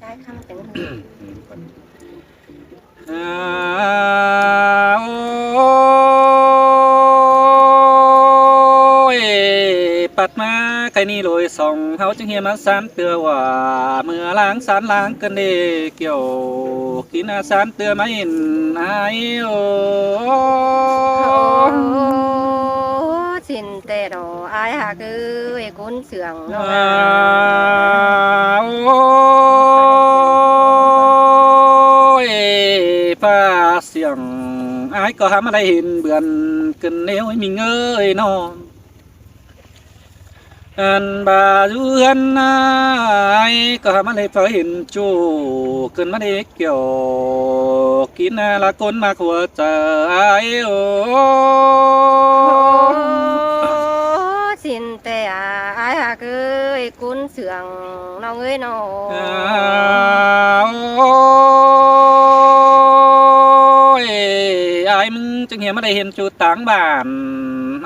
trái khăm tiếngปัดมาใครนี่ลอยส่องเฮาจึงเฮียมาสานเตือว่าเมื่อล้างสารล้างกันเดเกี่ยวกินอาสารเตือไม่เห็นไอโอ xin tê đồ ai hà cứ về cuốn sườn nó โอ้ยฟ้าเสียงไอ้ก็หามาได้เห็นเบือนกันเนวมีเงยนอนอันบาอยู่อันไอ้ก็หามาได้เผยเห็นจูขึ้นมาได้เกี่ยวกินละคนมากกว่าเจอไอ้โอ้ xin tê ai hà cứ về cuốn sườn nó người nó โอ้ยไอ้มึงจังเฮียมาได้เห็นจูต่างบ้าน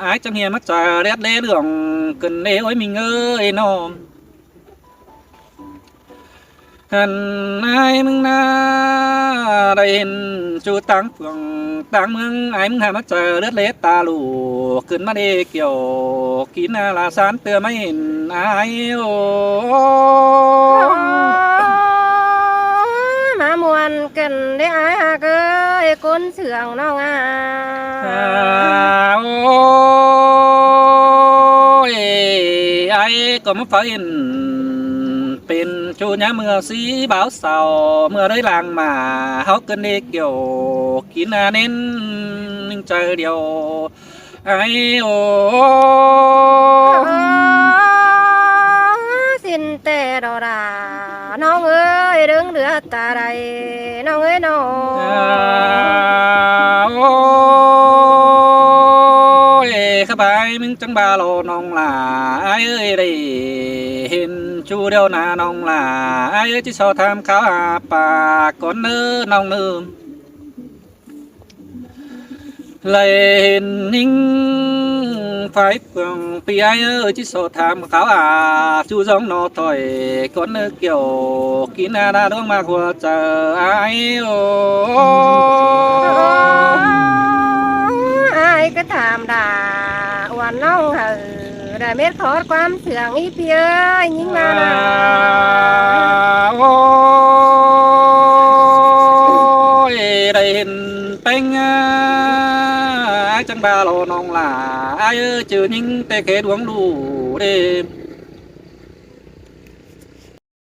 ไอ้จังเฮียมาจ่าเรียดเล่เรื่องกันเอ้ยมีเงยน้องหันไอ้มึงน่าได้เห็นจูต่างเมืองต่างเมืองไอ้มึงหามาจ่าเลือดเล็ดตาลูกขึ้นมาได้เกี่ยวกินลาสานเตือไม่เห็นไอ้โอ้ mà muôn cần để ai hà cứ về cuốn sườn nó à โอ้ยไอ้ก็มาฝันเป็นชูญาเมื่อสีบ่าวสาวเมื่อได้ลางมาเฮาเกินได้เกี่ยวกินเน้นใจเดียวไอ้โอ้ xin tê đồ đà nó ơi đứng đưa ta đây nó ơi nó โอ้ยข้าไปมึงจังบาโลน้องหล่าไอ้เอ้ยได้เห็นชูเดียวนาน้องหล่าไอ้เอ้ยที่ชอบทำข้าวหาปากก่อนเนื้อน้องเนื้อเลยเห็นนิ่งไฟเปลืองปีไอ้เอ้ยที่ชอบทำข้าวหาชูจ้องนอถอยก่อนเนื้อเกี่ยวกินอาดาดวงมากกว่าเจอไอ้โอ้ ai cứ thảm đà uốn nông hờ để biết khó quan sườn ít phía nhưng mà โอ้ยได้เห็นเป็นจังบาโลน้องหล่าไอ้ชื่อนิ่งแต่เขดวงดูเด้